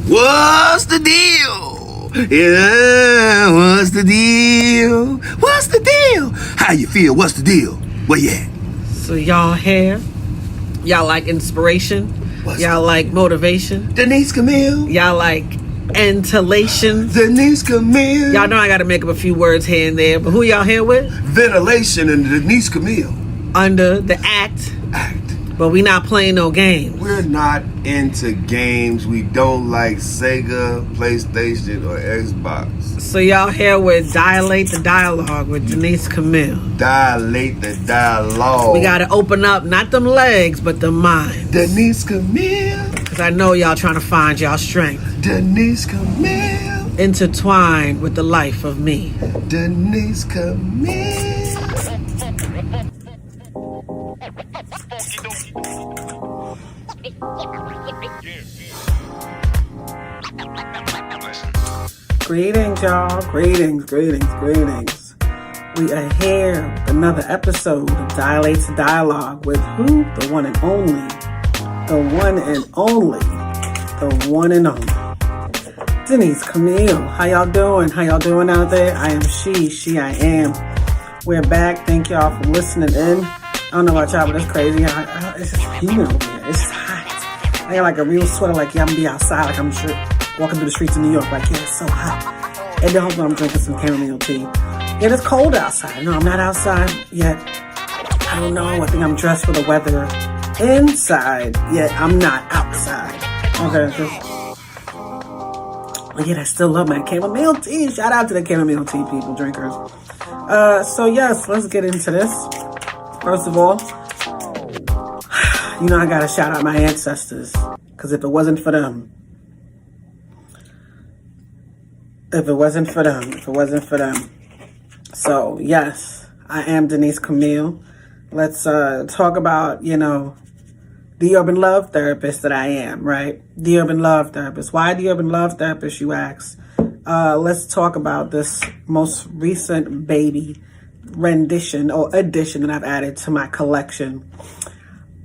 What's the deal? Yeah, what's the deal? What's the deal? How you feel? What's the deal? Where you at? So y'all here? Y'all like inspiration? Y'all like motivation? Denise Camille? Y'all like ventilation? Denise Camille? Y'all know I gotta make up a few words here and there, but who y'all here with? Ventilation and Denise Camille. Under the act. But we not playing no games. We're not into games. We don't like Sega, PlayStation, or Xbox. So y'all here with Dilate the Dialogue with Denise Camille. Dilate the dialogue. We gotta open up, not them legs, but the mind. Denise Camille. Because I know y'all trying to find y'all strength. Denise Camille. Intertwined with the life of me. Denise Camille. Greetings, y'all. Greetings. We are here with another episode of Dilate the Dialogue with who? The one and only. Denise Camille. How y'all doing? How y'all doing out there? I am she I am. We're back. Thank y'all for listening in. I don't know about y'all, but it's crazy. It's just humid over here. It's hot. I got like a real sweater, like I'm gonna be outside, like I'm sure walking through the streets of New York, like yeah, it's so hot. And then hopefully I'm drinking some chamomile tea. Yeah, it's cold outside. No, I'm not outside yet. I don't know. I think I'm dressed for the weather inside, yet I'm not outside. Okay. Yet I still love my chamomile tea. Shout out to the chamomile tea people, drinkers. So yes, let's get into this. First of all, you know I gotta shout out my ancestors, because if it wasn't for them, So yes, I am Denise Camille. Let's talk about, the urban love therapist that I am, right? The urban love therapist. Why the urban love therapist, you ask? Let's talk about this most recent baby rendition or addition that I've added to my collection.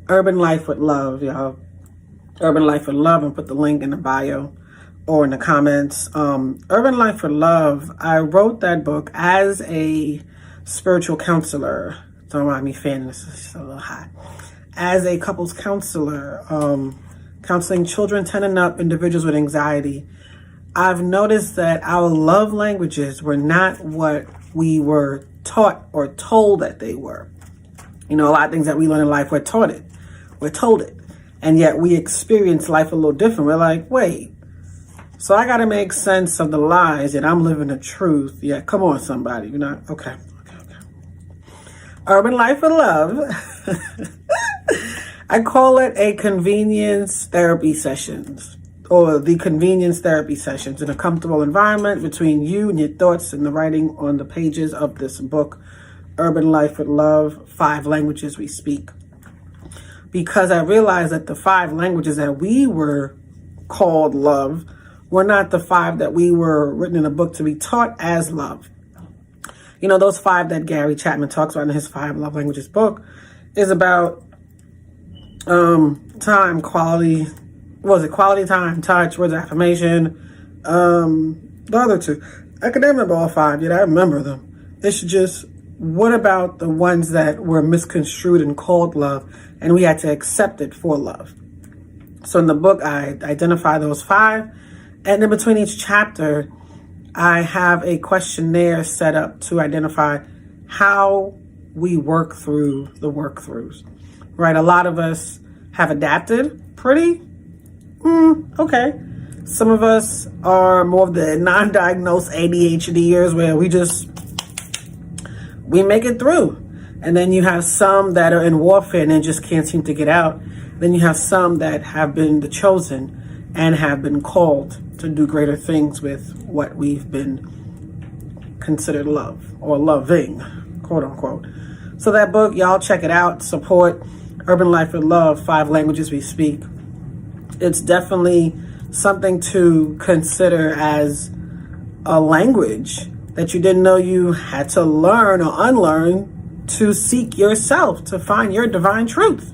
Urban Life with Love, y'all. Urban Life with Love, and put the link in the bio or in the comments. Urban Life with Love, I wrote that book as a spiritual counselor. Don't mind me fanning, this is a little hot. As a couples counselor, counseling children 10 and up, individuals with anxiety. I've noticed that our love languages were not what we were taught or told that they were. A lot of things that we learn in life, we're told it. And yet we experience life a little different. We're like, wait, so I got to make sense of the lies and I'm living the truth. Yeah, come on, somebody. You're not, okay. Urban Life of Love. I call it a convenience therapy sessions, or the convenience therapy sessions, in a comfortable environment between you and your thoughts and the writing on the pages of this book, Urban Life with Love, 5 languages we speak. Because I realized that the 5 languages that we were called love were not the 5 that we were written in a book to be taught as love. Those 5 that Gary Chapman talks about in his 5 love languages book is about time, quality, quality time, touch, words of affirmation, the other 2. I can never remember all 5, yet I remember them. It's just, what about the ones that were misconstrued and called love, and we had to accept it for love? So in the book, I identify those 5, and in between each chapter, I have a questionnaire set up to identify how we work through the work-throughs, right? A lot of us have adapted pretty, okay. Some of us are more of the non-diagnosed ADHDers where we make it through. And then you have some that are in warfare and just can't seem to get out. Then you have some that have been the chosen and have been called to do greater things with what we've been considered love, or loving, quote unquote. So that book, y'all check it out. Support Urban Life with Love, 5 languages we speak. It's definitely something to consider as a language that you didn't know you had to learn or unlearn to seek yourself, to find your divine truth.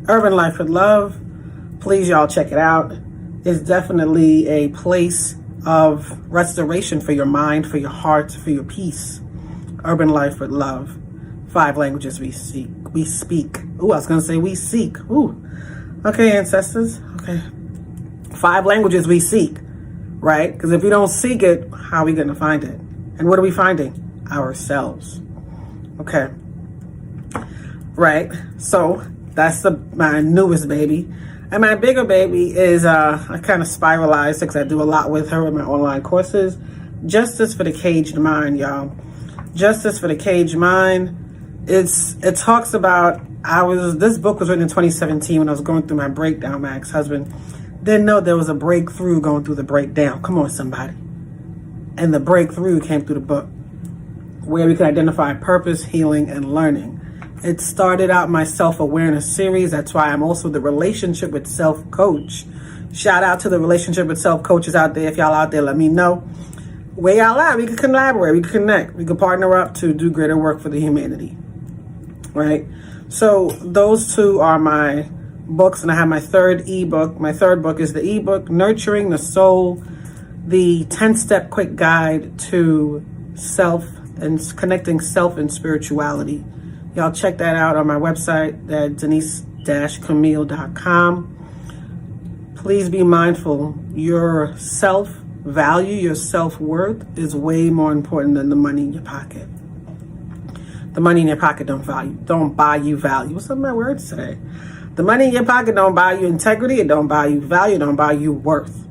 Urban Life with Love. Please, y'all, check it out. is definitely a place of restoration for your mind, for your heart, for your peace. Urban Life with Love. 5 languages we seek. We speak. Ooh, I was going to say we seek. Ooh. Okay, ancestors. Okay. 5 languages we seek, right? Because if we don't seek it, how are we going to find it? And what are we finding? Ourselves. Okay. Right. So that's my newest baby. And my bigger baby is, I kind of spiralized because I do a lot with her in my online courses. Justice for the Caged Mind, y'all. Justice for the Caged Mind. It talks about, this book was written in 2017 when I was going through my breakdown. My ex-husband didn't know there was a breakthrough going through the breakdown. Come on, somebody. And the breakthrough came through the book, where we could identify purpose, healing, and learning. It started out my self-awareness series. That's why I'm also the relationship with self coach. Shout out to the relationship with self coaches out there. If y'all out there, let me know where y'all at. We can collaborate, we can connect, we can partner up to do greater work for the humanity. Right? So those 2 are my books, and I have my 3rd ebook. My 3rd book is the ebook, Nurturing the Soul, the 10-step quick guide to self and connecting self and spirituality. Y'all check that out on my website at denise-camille.com. Please be mindful. Your self-value, your self-worth is way more important than the money in your pocket. The money in your pocket don't buy you value. What's up with my words today? The money in your pocket don't buy you integrity. It don't buy you value. It don't buy you worth.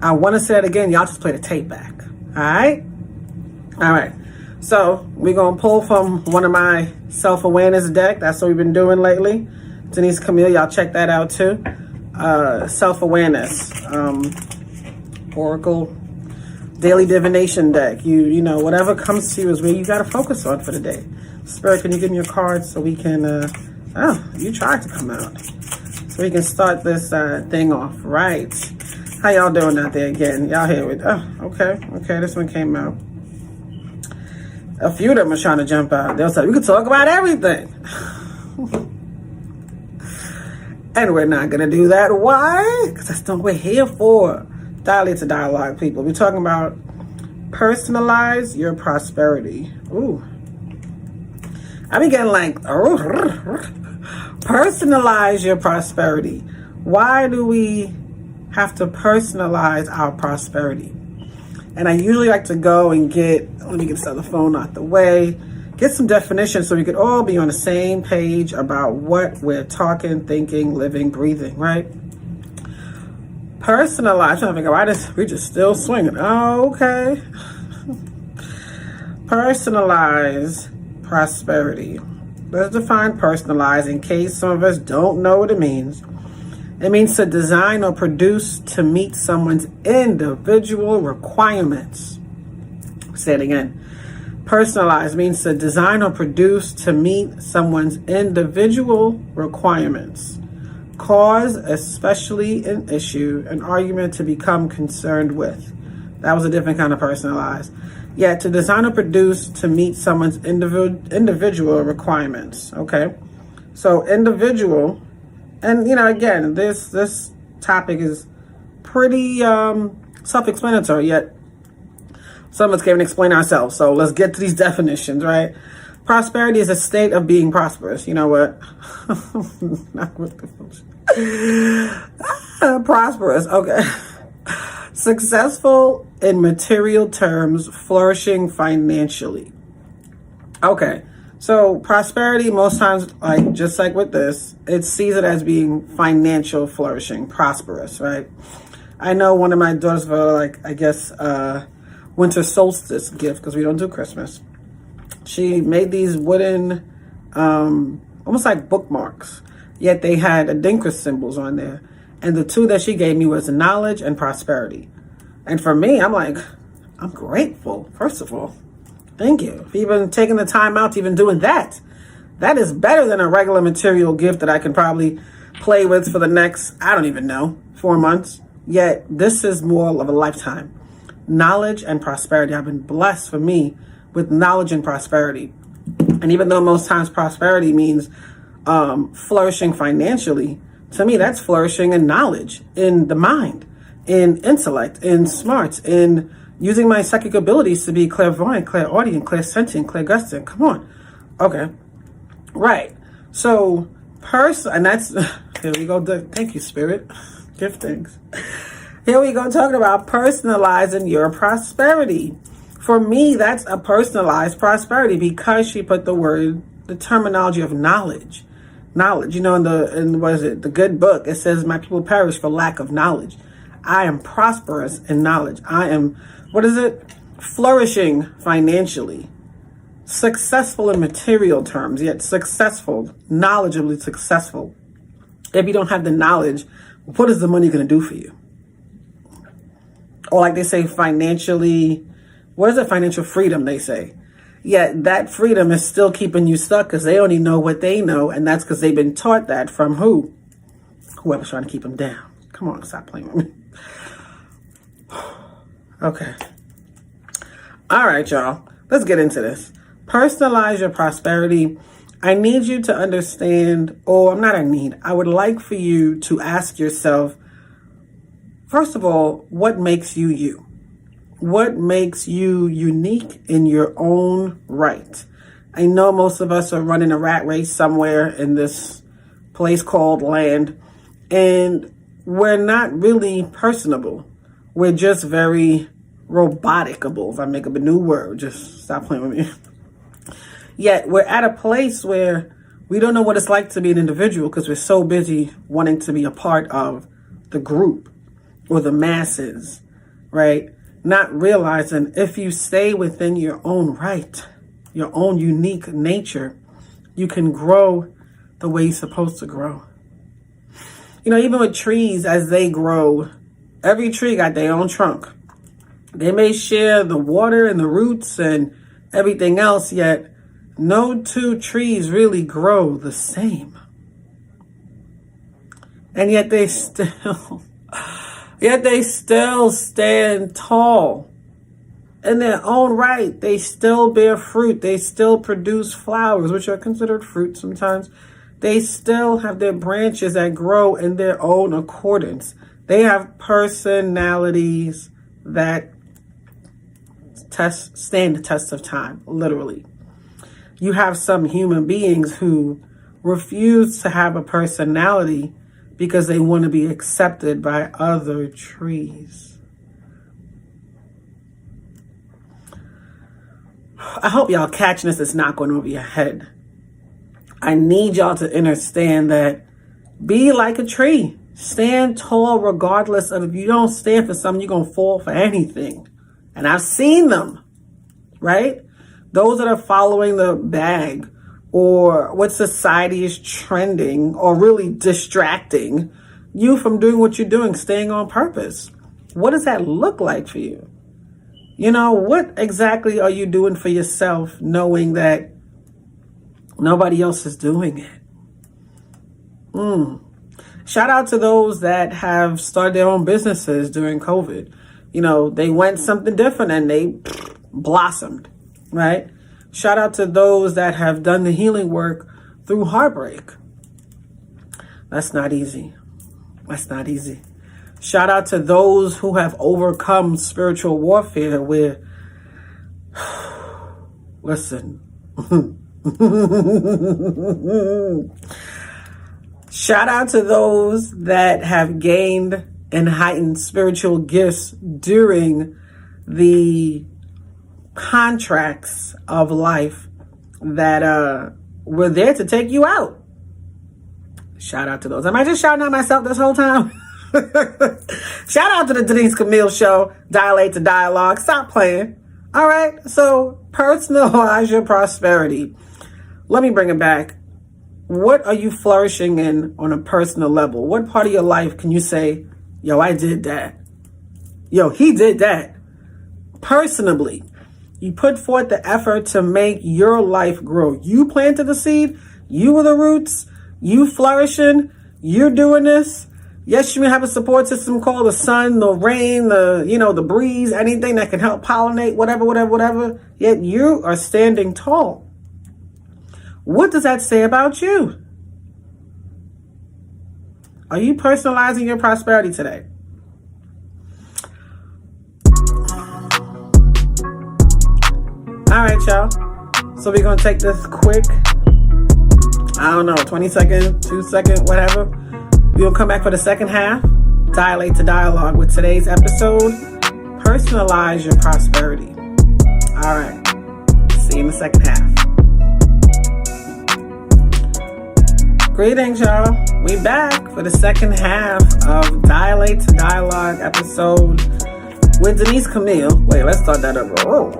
I want to say it again. Y'all just play the tape back. All right? All right. So we're going to pull from one of my self-awareness deck. That's what we've been doing lately. Denise Camille, y'all check that out too. Self-awareness. Oracle daily divination deck. You know, whatever comes to you is where you got to focus on for the day. Spirit, can you give me your cards so we can, you tried to come out. So we can start this thing off. Right. How y'all doing out there again? Y'all here with, okay, this one came out. A few of them are trying to jump out. They'll say, we could talk about everything. And we're not going to do that. Why? Because that's what we're here for. Dialect to dialogue, people. We're talking about personalize your prosperity. Ooh. I be getting like, personalize your prosperity. Why do we have to personalize our prosperity? And I usually like to go and let me get this other phone out the way, get some definitions so we could all be on the same page about what we're talking, thinking, living, breathing, right? Personalize. I'm trying to figure out we just still swinging. Oh, okay. Personalize prosperity. Let's define personalize in case some of us don't know what it means. It means to design or produce to meet someone's individual requirements. Say it again. Personalize means to design or produce to meet someone's individual requirements. Cause, especially an issue, an argument to become concerned with. That was a different kind of personalize. Yeah, to design or produce to meet someone's individual requirements. Okay, so individual, and again, this topic is pretty self-explanatory. Yet some of us can't even explain ourselves. So let's get to these definitions, right? Prosperity is a state of being prosperous. You know what? Not with the prosperous. Okay. Successful in material terms, flourishing financially. Okay. So prosperity, most times, just like with this, it sees it as being financial flourishing, prosperous, right? I know one of my daughters for winter solstice gift, because we don't do Christmas. She made these wooden, almost like bookmarks, yet they had Adinkra symbols on there. And the 2 that she gave me was knowledge and prosperity. And for me, I'm grateful, first of all. Thank you for even taking the time out to even doing that. That is better than a regular material gift that I can probably play with for the next, 4 months. Yet this is more of a lifetime. Knowledge and prosperity. I've been blessed for me with knowledge and prosperity. And even though most times prosperity means flourishing financially, To me, that's flourishing in knowledge, in the mind, in intellect, in smarts, in using my psychic abilities to be clairvoyant, clairaudient, clairsentient, clairgustant. Come on. Okay. Right. So, and that's, here we go. Thank you, Spirit. Give thanks. Here we go, talking about personalizing your prosperity. For me, that's a personalized prosperity because she put the terminology of knowledge. Knowledge, in what is it? The good book, it says, my people perish for lack of knowledge. I am prosperous in knowledge. I am, flourishing financially. Successful in material terms, yet successful, knowledgeably successful. If you don't have the knowledge, what is the money going to do for you? Or like they say, financially, what is it? Financial freedom, they say. Yet that freedom is still keeping you stuck because they only know what they know. And that's because they've been taught that from who? Whoever's trying to keep them down. Come on, stop playing with me. Okay. All right, y'all. Let's get into this. Personalize your prosperity. I need you to understand, I would like for you to ask yourself, first of all, what makes you you? What makes you unique in your own right? I know most of us are running a rat race somewhere in this place called land, and we're not really personable. We're just very roboticable. If I make up a new word, just stop playing with me. Yet we're at a place where we don't know what it's like to be an individual because we're so busy wanting to be a part of the group or the masses, right? Not realizing if you stay within your own right, your own unique nature, you can grow the way you're supposed to grow. Even with trees, as they grow, every tree got their own trunk. They may share the water and the roots and everything else, yet no two trees really grow the same. And yet they still stand tall in their own right. They still bear fruit. They still produce flowers, which are considered fruit sometimes. They still have their branches that grow in their own accordance. They have personalities that stand the test of time, literally. You have some human beings who refuse to have a personality because they want to be accepted by other trees. I hope y'all catching this. It's not going over your head. I need y'all to understand that be like a tree. Stand tall regardless of, if you don't stand for something, you're going to fall for anything. And I've seen them, right? Those that are following the bag or what society is trending or really distracting you from doing what you're doing, staying on purpose. What does that look like for you? What exactly are you doing for yourself knowing that nobody else is doing it? Shout out to those that have started their own businesses during COVID. They went something different and they blossomed, right? Shout out to those that have done the healing work through heartbreak. That's not easy. That's not easy. Shout out to those who have overcome spiritual warfare where, listen, shout out to those that have gained and heightened spiritual gifts during the contracts of life that were there to take you out. Shout out to those. Am I just shouting out myself this whole time? Shout out to the Denise Camille Show. Dilate to dialogue. Stop playing. All right. So personalize your prosperity. Let me bring it back. What are you flourishing in on a personal level? What part of your life can you say, yo, I did that. Yo, he did that. Personally, you put forth the effort to make your life grow. You planted the seed. You were the roots. You flourishing. You're doing this. Yes, you may have a support system called the sun, the rain, the breeze, anything that can help pollinate, whatever. Yet you are standing tall. What does that say about you? Are you personalizing your prosperity today? All right, y'all. So we're going to take this quick, 20 second, 2 second, whatever. We'll come back for the second half. Dilate to dialogue with today's episode. Personalize your prosperity. All right. See you in the second half. Greetings, y'all. We back for the second half of Dilate to Dialogue episode with Denise Camille. Wait, let's start that over. Oh.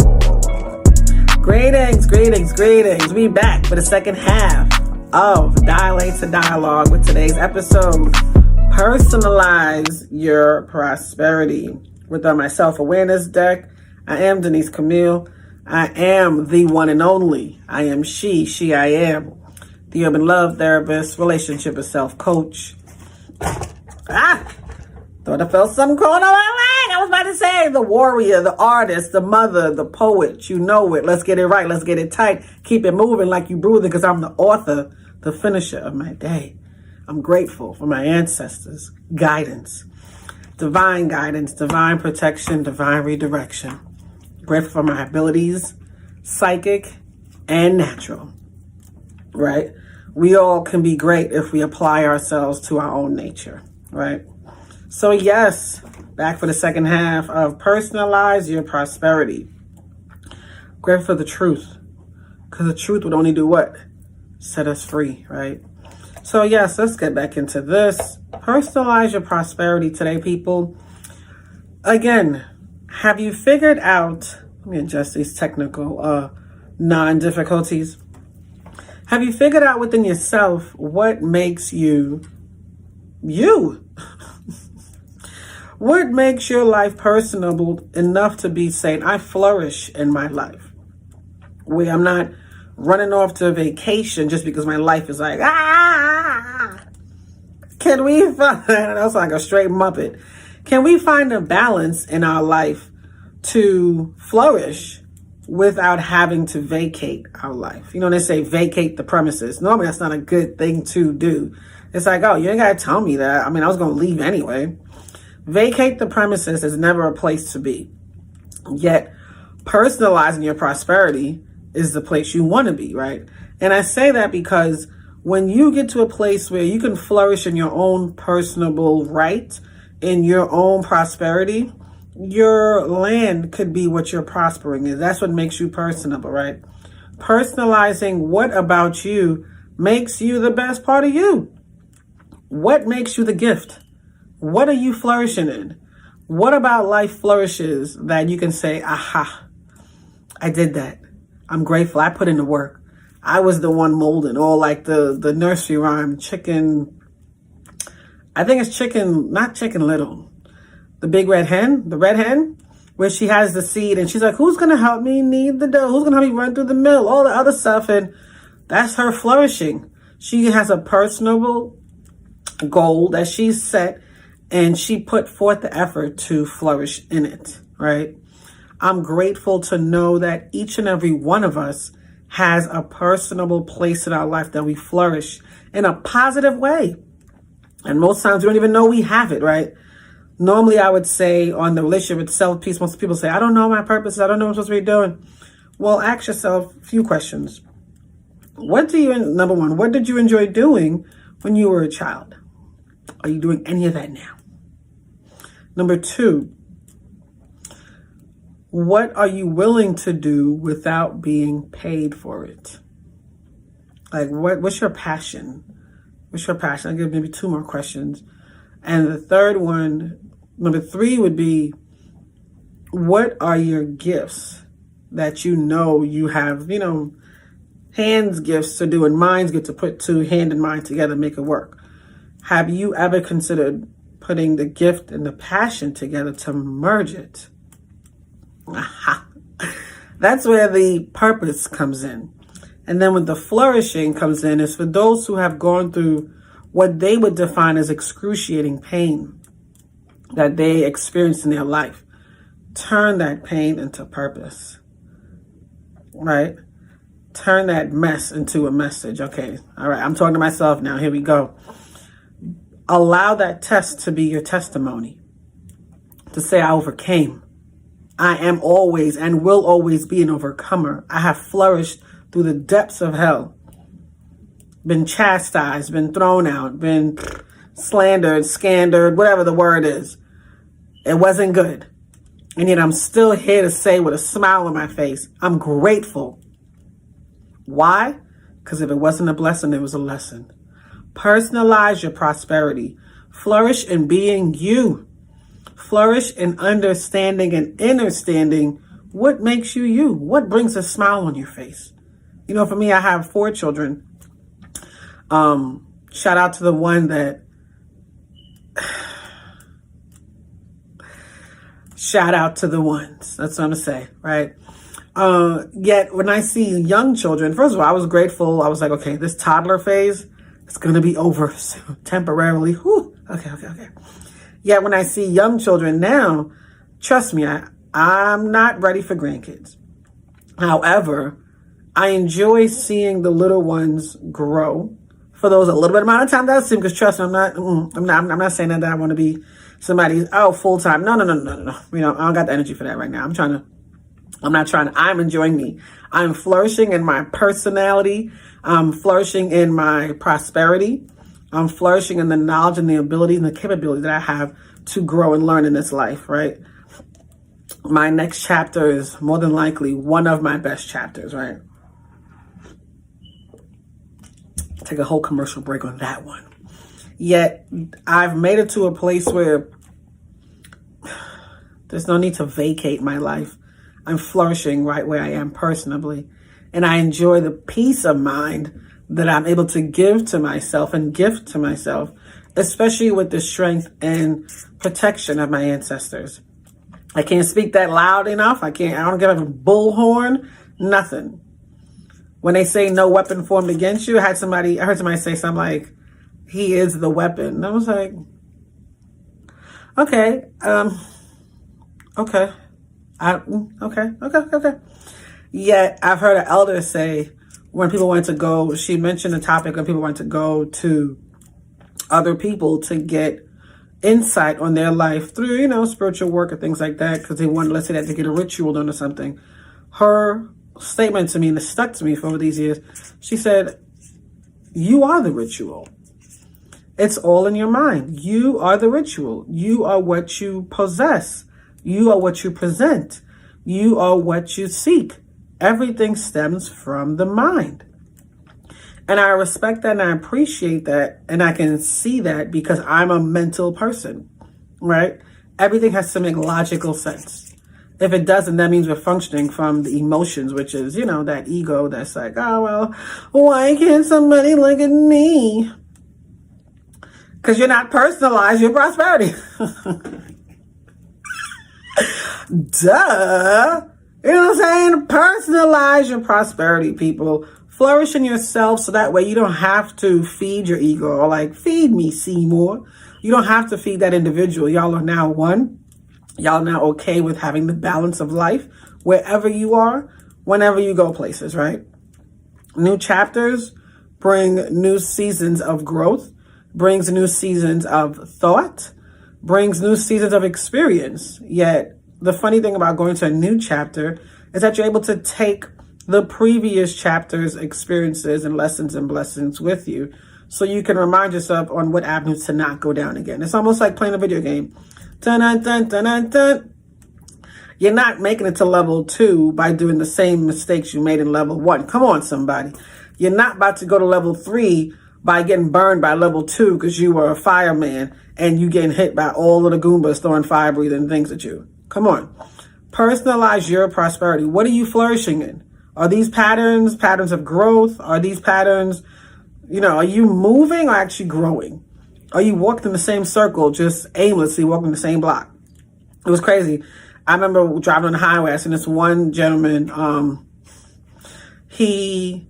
Greetings. We back for the second half of Dilate to Dialogue with today's episode. Personalize your prosperity. With my self-awareness deck, I am Denise Camille. I am the one and only. I am she I am. The urban love therapist, relationship and self coach. Thought I felt something crawling on my leg. I was about to say the warrior, the artist, the mother, the poet. You know it. Let's get it right. Let's get it tight. Keep it moving like you breathing, because I'm the author, the finisher of my day. I'm grateful for my ancestors' guidance, divine protection, divine redirection. Grateful for my abilities, psychic and natural. Right? We all can be great if we apply ourselves to our own nature, right? So yes, back for the second half of Personalize Your Prosperity. Grateful for the truth, because the truth would only do what? Set us free, right? So yes, let's get back into this. Personalize your prosperity today, people. Again, have you figured out, let me adjust these technical non-difficulties. Have you figured out within yourself what makes you, you? What makes your life personable enough to be saying, I flourish in my life? Where I'm not running off to vacation just because my life is like, Can we find, that's like a straight Muppet. Can we find a balance in our life to flourish without having to vacate our life? You know, they say vacate the premises. Normally, that's not a good thing to do. It's like, oh, you ain't got to tell me that. I mean, I was going to leave anyway. Vacate the premises is never a place to be. Yet, personalizing your prosperity is the place you want to be, right? And I say that because when you get to a place where you can flourish in your own personable right, in your own prosperity, your land could be what you're prospering in. That's what makes you personable, right? Personalizing what about you makes you the best part of you. What makes you the gift? What are you flourishing in? What about life flourishes that you can say, aha, I did that. I'm grateful. I put in the work. I was the one molding. Or like the nursery rhyme, chicken, I think it's chicken, not Chicken Little. The big red hen, where she has the seed and she's like, who's going to help me knead the dough? Who's going to help me run through the mill? All the other stuff. And that's her flourishing. She has a personable goal that she's set and she put forth the effort to flourish in it, right? I'm grateful to know that each and every one of us has a personable place in our life that we flourish in a positive way. And most times we don't even know we have it, right? Normally, I would say on the relationship itself, peace, most people say, I don't know my purpose. I don't know what I'm supposed to be doing. Well, ask yourself a few questions. Number one, what did you enjoy doing when you were a child? Are you doing any of that now? Number two, what are you willing to do without being paid for it? Like, what's your passion? What's your passion? I'll give maybe two more questions. And the third one, number three, would be, what are your gifts that you have, hands gifts to do and minds get to put two hand and mind together, make it work. Have you ever considered putting the gift and the passion together to merge it? Aha. That's where the purpose comes in. And then when the flourishing comes in, is for those who have gone through what they would define as excruciating pain that they experienced in their life. Turn that pain into purpose, right? Turn that mess into a message. Okay, all right, I'm talking to myself now. Here we go. Allow that test to be your testimony. To say, I overcame. I am always and will always be an overcomer. I have flourished through the depths of hell. Been chastised, been thrown out, been slandered, scandered, whatever the word is. It wasn't good. And yet I'm still here to say with a smile on my face, I'm grateful. Why? Because if it wasn't a blessing, it was a lesson. Personalize your prosperity. Flourish in being you. Flourish in understanding and understanding what makes you you. What brings a smile on your face? You know, for me, I have 4 children. Shout out to the one that... Shout out to the ones. That's what I'm going to say, right? Yet when I see young children, first of all, I was grateful. I was like, okay, this toddler phase, it's going to be over soon, temporarily. Whew. Okay. Yet when I see young children now, trust me, I'm not ready for grandkids. However, I enjoy seeing the little ones grow for those a little bit amount of time that I see, because trust me, I'm not saying that I want to be somebody's full time. No. You know, I don't got the energy for that right now. I'm enjoying me. I'm flourishing in my personality. I'm flourishing in my prosperity. I'm flourishing in the knowledge and the ability and the capability that I have to grow and learn in this life, right? My next chapter is more than likely one of my best chapters, right? Take a whole commercial break on that one. Yet I've made it to a place where there's no need to vacate my life. I'm flourishing right where I am personally. And I enjoy the peace of mind that I'm able to give to myself and gift to myself, especially with the strength and protection of my ancestors. I can't speak that loud enough. I don't give a bullhorn, nothing. When they say no weapon formed against you, I heard somebody say something like, he is the weapon. And I was like, okay. Okay. Yet I've heard an elder say, when people wanted to go, she mentioned a topic when people wanted to go to other people to get insight on their life through, you know, spiritual work and things like that, because they wanted, let's say, that to get a ritual done or something. Her statement to me, and it stuck to me for all these years, she said, you are the ritual. It's all in your mind. You are the ritual. You are what you possess. You are what you present. You are what you seek. Everything stems from the mind. And I respect that and I appreciate that. And I can see that because I'm a mental person, right? Everything has to make logical sense. If it doesn't, that means we're functioning from the emotions, which is, you know, that ego that's like, oh, well, why can't somebody look at me? Because you're not personalized your prosperity. Duh. You know what I'm saying? Personalize your prosperity, people. Flourish in yourself so that way you don't have to feed your ego or like, feed me, Seymour. You don't have to feed that individual. Y'all are now one. Y'all are now okay with having the balance of life wherever you are, whenever you go places, right? New chapters bring new seasons of growth, brings new seasons of thought, brings new seasons of experience. Yet the funny thing about going to a new chapter is that you're able to take the previous chapter's experiences and lessons and blessings with you, so you can remind yourself on what avenues to not go down again. It's almost like playing a video game. Dun, dun, dun, dun, dun, dun. You're not making it to level 2 by doing the same mistakes you made in level 1. Come on, somebody. You're not about to go to level 3 by getting burned by level 2 because you were a fireman and you getting hit by all of the Goombas throwing fire breathing things at you. Come on. Personalize your prosperity. What are you flourishing in? Are these patterns of growth? Are these patterns, you know, are you moving or actually growing? Are you walking in the same circle, just aimlessly walking the same block? It was crazy. I remember driving on the highway. I seen this one gentleman. He,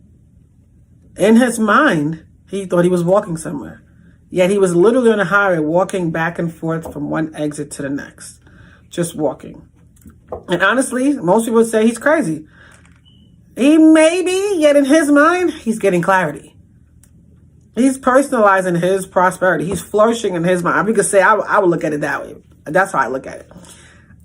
in his mind, he thought he was walking somewhere. Yet he was literally on the highway walking back and forth from one exit to the next. Just walking. And honestly, most people would say he's crazy. He may be, yet in his mind, he's getting clarity. He's personalizing his prosperity. He's flourishing in his mind. We could say, I would look at it that way. That's how I look at it.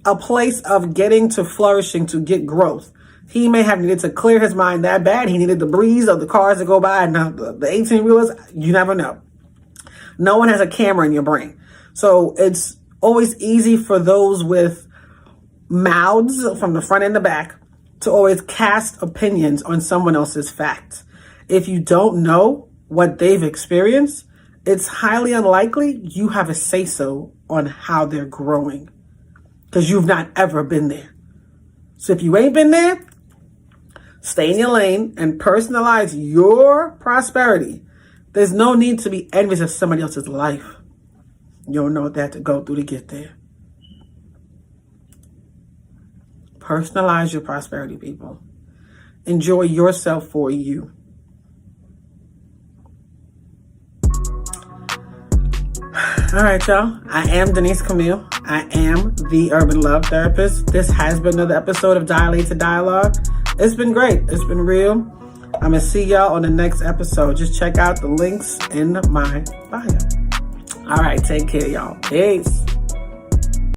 A place of getting to flourishing, to get growth. He may have needed to clear his mind that bad. He needed the breeze of the cars that go by and the 18-wheelers. You never know. No one has a camera in your brain. So it's always easy for those with mouths from the front and the back to always cast opinions on someone else's facts. If you don't know what they've experienced, it's highly unlikely you have a say-so on how they're growing, because you've not ever been there. So if you ain't been there, stay in your lane and personalize your prosperity. There's no need to be envious of somebody else's life. You don't know what they had to go through to get there. Personalize your prosperity, people. Enjoy yourself for you. All right, y'all. I am Denise Camille. I am the Urban Love Therapist. This has been another episode of Dialate to Dialogue. It's been great. It's been real. I'm going to see y'all on the next episode. Just check out the links in my bio. All right. Take care, y'all. Peace.